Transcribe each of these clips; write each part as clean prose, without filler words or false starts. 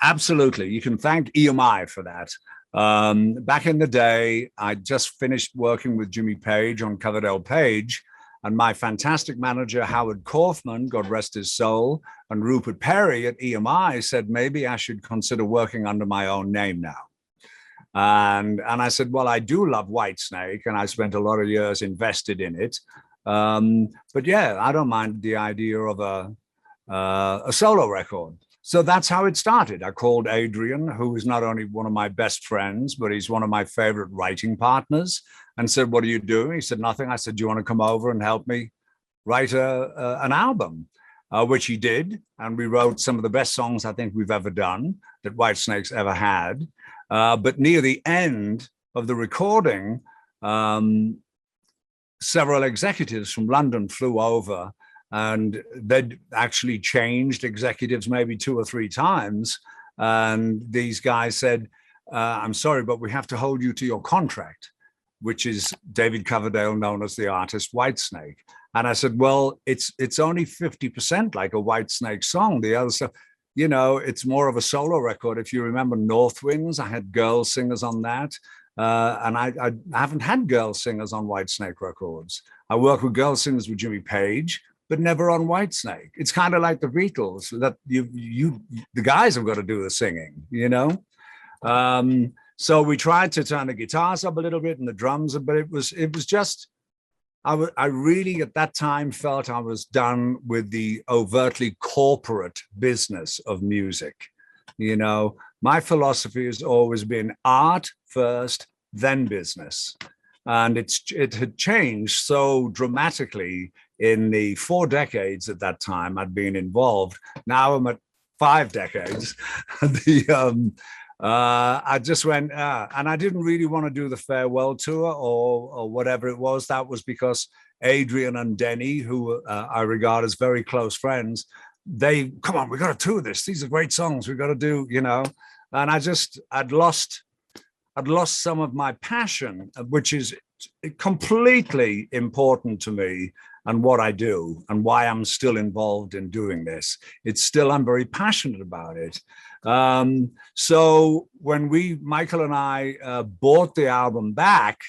Absolutely. You can thank EMI for that. Back in the day, I just finished working with Jimmy Page on Coverdale Page, and my fantastic manager, Howard Kaufman, God rest his soul, and Rupert Perry at EMI said, maybe I should consider working under my own name now. And I said, well, I do love Whitesnake, and I spent a lot of years invested in it. But yeah, I don't mind the idea of a solo record. So that's how it started. I called Adrian, who is not only one of my best friends, but he's one of my favorite writing partners, and said, what are you doing? He said, nothing. I said, do you want to come over and help me write an album? Which he did. And we wrote some of the best songs I think we've ever done, that Whitesnake's ever had. But near the end of the recording, several executives from London flew over, and they'd actually changed executives maybe 2 or 3 times. And these guys said, I'm sorry, but we have to hold you to your contract, which is David Coverdale, known as the artist Whitesnake. And I said, well, it's only 50% like a Whitesnake song. The other stuff, you know, it's more of a solo record. If you remember North Winds, I had girl singers on that. And I haven't had girl singers on Whitesnake records. I work with girl singers with Jimmy Page, but never on Whitesnake. It's kind of like the Beatles, that the guys have got to do the singing, you know? So we tried to turn the guitars up a little bit and the drums, but it was just, I really at that time felt I was done with the overtly corporate business of music. You know, my philosophy has always been art first, then business. And it had changed so dramatically in the 4 decades at that time I'd been involved. Now I'm at 5 decades. I just went, and I didn't really want to do the farewell tour or whatever it was. That was because Adrian and Denny, who I regard as very close friends, come on, we got to tour this. These are great songs. We got to do, you know. And I'd lost some of my passion, which is completely important to me and what I do and why I'm still involved in doing this. I'm very passionate about it. So when Michael and I bought the album back,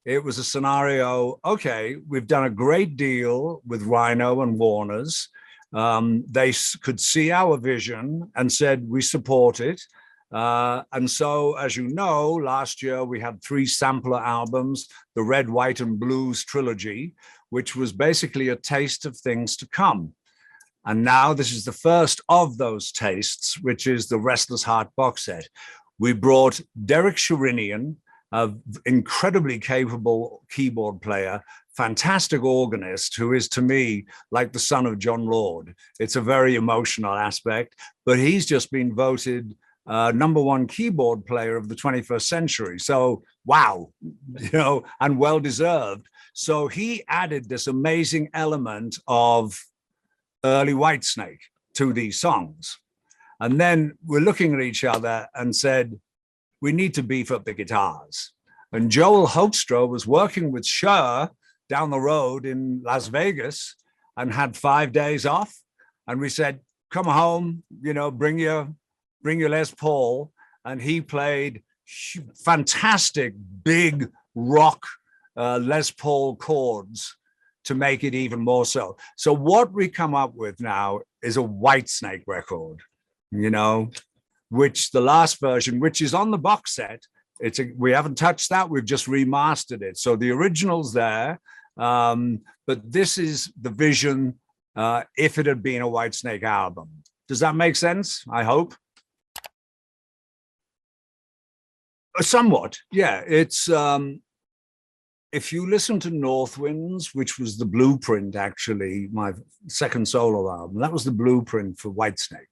it was a scenario, okay, we've done a great deal with Rhino and Warner's. They could see our vision and said, we support it. And so, as you know, last year we had 3 sampler albums, the Red, White, and Blues trilogy, which was basically a taste of things to come. And now this is the first of those tastes, which is the Restless Heart box set. We brought Derek Sherinian, an incredibly capable keyboard player, fantastic organist, who is to me like the son of John Lord. It's a very emotional aspect, but he's just been voted #1 keyboard player of the 21st century. So, wow, you know, and well-deserved. So he added this amazing element of early Whitesnake to these songs. And then we're looking at each other and said, we need to beef up the guitars. And Joel Hoekstra was working with Cher down the road in Las Vegas and had 5 days off. And we said, come home, you know, bring your Les Paul. And he played fantastic big rock Les Paul chords to make it even more so. So what we come up with now is a Whitesnake record, you know, which the last version, which is on the box set, we haven't touched that, we've just remastered it. So the original's there, but this is the vision if it had been a Whitesnake album. Does that make sense? I hope. Somewhat, yeah. It's if you listen to North Winds, which was the blueprint, actually, my second solo album, that was the blueprint for Whitesnake.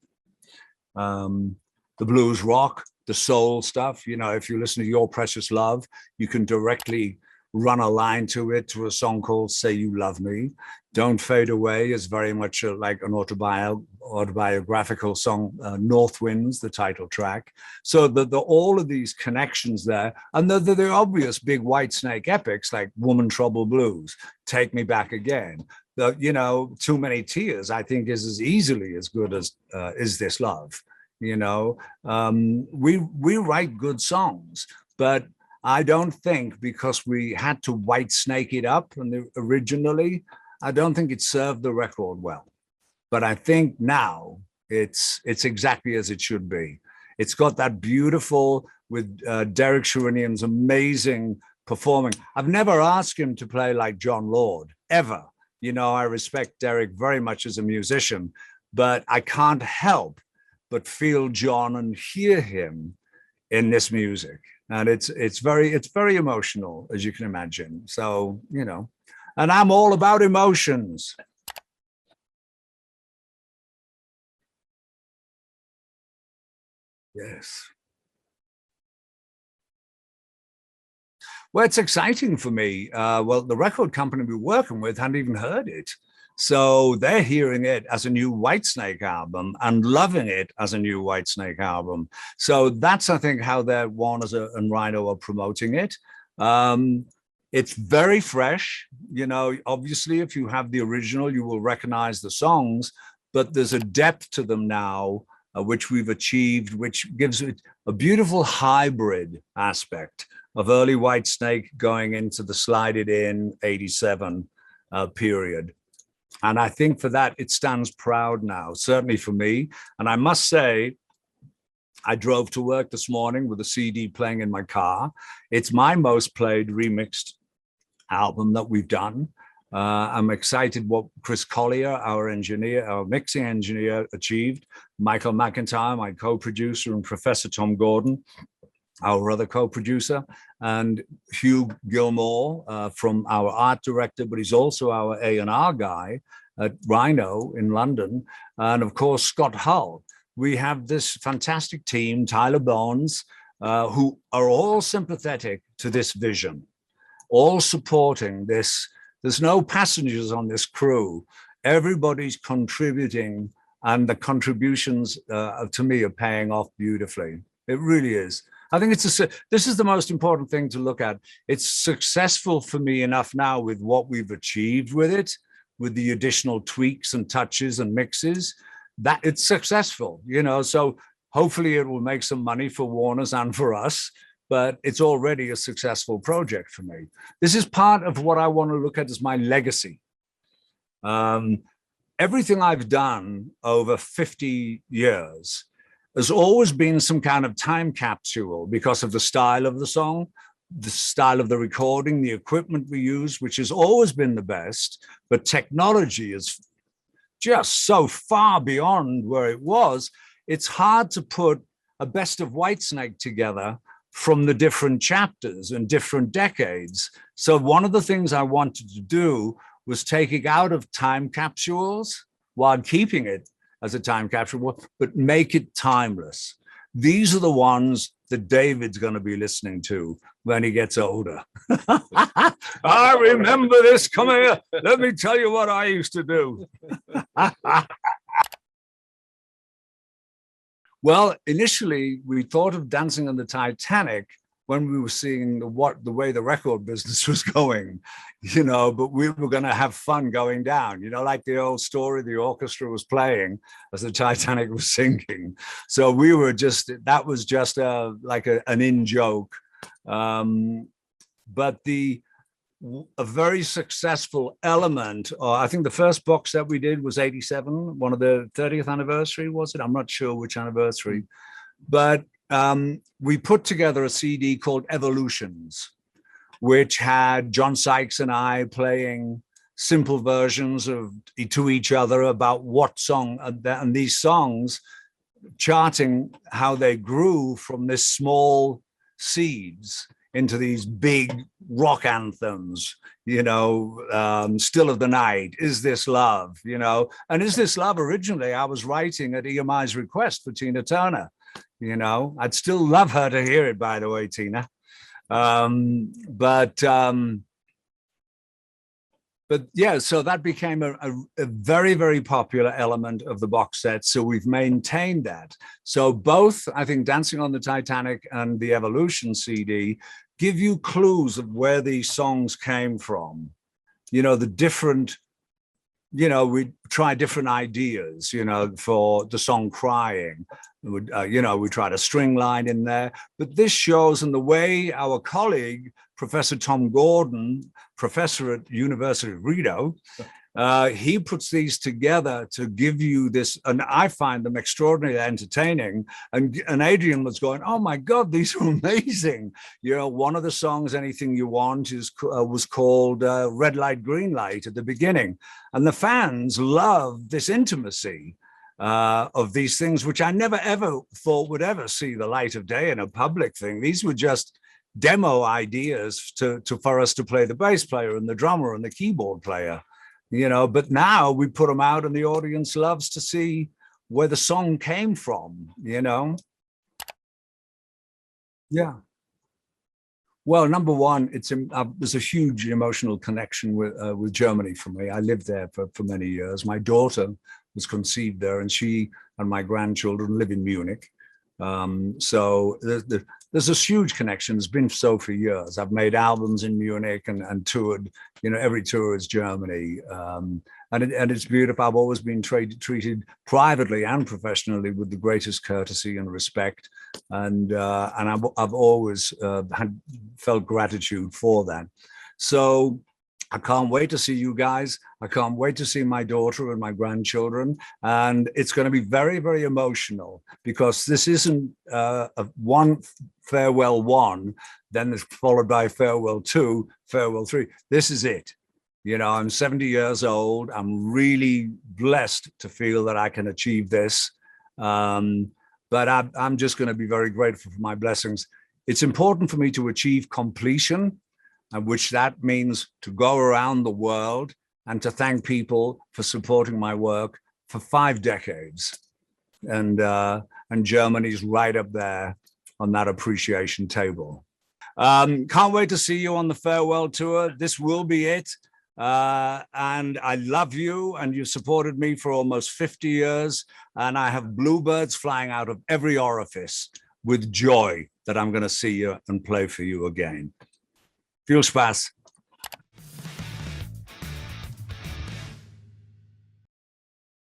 The blues rock, the soul stuff, you know, if you listen to Your Precious Love, you can directly run a line to it, to a song called Say You Love Me. Don't Fade Away is very much like an autobiographical song, North Winds, the title track. So all of these connections there, and the obvious big Whitesnake epics like Woman Trouble Blues, Take Me Back Again. You know, Too Many Tears, I think, is as easily as good as Is This Love. We write good songs, but I don't think because we had to white snake it up originally, I don't think it served the record well. But I think now it's exactly as it should be. It's got that beautiful with Derek Sherinian's amazing performing. I've never asked him to play like John Lord ever. I respect Derek very much as a musician, but I can't help but feel John and hear him in this music. And it's very emotional, as you can imagine. So, and I'm all about emotions. Yes. Well, it's exciting for me. Well, the record company we're working with hadn't even heard it. So they're hearing it as a new Whitesnake album and loving it as a new Whitesnake album. So that's, I think, how their Warners and Rhino are promoting it. It's very fresh. Obviously, if you have the original, you will recognize the songs, but there's a depth to them now, which we've achieved, which gives it a beautiful hybrid aspect of early Whitesnake going into the Slide It In 87 period. And I think for that, it stands proud now, certainly for me. And I must say, I drove to work this morning with a CD playing in my car. It's my most played remixed album that we've done. I'm excited what Chris Collier, our engineer, our mixing engineer, achieved. Michael McIntyre, my co-producer, and Professor Tom Gordon, our other co-producer, and Hugh Gilmore from our art director, but he's also our A&R guy at Rhino in London. And of course, Scott Hull. We have this fantastic team, Tyler Bones, who are all sympathetic to this vision, all supporting this. There's no passengers on this crew. Everybody's contributing, and the contributions to me are paying off beautifully. It really is. I think this is the most important thing to look at. It's successful for me enough now with what we've achieved with it, with the additional tweaks and touches and mixes, that it's successful, so hopefully it will make some money for Warner's and for us, but it's already a successful project for me. This is part of what I want to look at as my legacy. Everything I've done over 50 years has always been some kind of time capsule because of the style of the song, the style of the recording, the equipment we use, which has always been the best, but technology is just so far beyond where it was. It's hard to put a best of Whitesnake together from the different chapters and different decades. So one of the things I wanted to do was take it out of time capsules while keeping it as a time capsule, but make it timeless. These are the ones that David's going to be listening to when he gets older. I remember this. Come here. Let me tell you what I used to do. Well, initially, we thought of Dancing on the Titanic when we were seeing the way the record business was going, but we were going to have fun going down, like the old story, the orchestra was playing as the Titanic was sinking. So we were that was just like an in-joke. But a very successful element, I think the first box set we did was 87, one of the 30th anniversary, was it? I'm not sure which anniversary, but we put together a CD called Evolutions, which had John Sykes and I playing simple versions to each other about what song, and these songs charting how they grew from this small seeds into these big rock anthems, Still of the Night, Is This Love, and Is This Love originally I was writing at EMI's request for Tina Turner. I'd still love her to hear it, by the way, Tina. But yeah, so that became a very, very popular element of the box set. So we've maintained that. So both, I think, Dancing on the Titanic and the Evolution CD give you clues of where these songs came from. The different we try different ideas, for the song Crying. We tried a string line in there, but this shows, and the way our colleague, Professor Tom Gordon, professor at University of Reno, he puts these together to give you this, and I find them extraordinarily entertaining. And Adrian was going, "Oh my God, these are amazing!" One of the songs, "Anything You Want," was called "Red Light, Green Light" at the beginning, and the fans love this intimacy of these things, which I never ever thought would ever see the light of day in a public thing. These were just demo ideas for us to play the bass player and the drummer and the keyboard player. But now we put them out and the audience loves to see where the song came from, Yeah. Well, number one, there's a huge emotional connection with Germany for me. I lived there for many years. My daughter was conceived there, and she and my grandchildren live in Munich. So there's this huge connection. It's been so for years. I've made albums in Munich and toured. Every tour is Germany, and it's beautiful. I've always been treated privately and professionally with the greatest courtesy and respect, and I've always felt gratitude for that. So I can't wait to see you guys. I can't wait to see my daughter and my grandchildren. And it's going to be very, very emotional, because this isn't a one farewell one, then it's followed by farewell two, farewell three. This is it. I'm 70 years old. I'm really blessed to feel that I can achieve this. But I'm just going to be very grateful for my blessings. It's important for me to achieve completion, and which that means to go around the world and to thank people for supporting my work for 5 decades. And Germany's right up there on that appreciation table. Can't wait to see you on the farewell tour. This will be it. And I love you, and you supported me for almost 50 years. And I have bluebirds flying out of every orifice with joy that I'm going to see you and play for you again. Viel Spaß.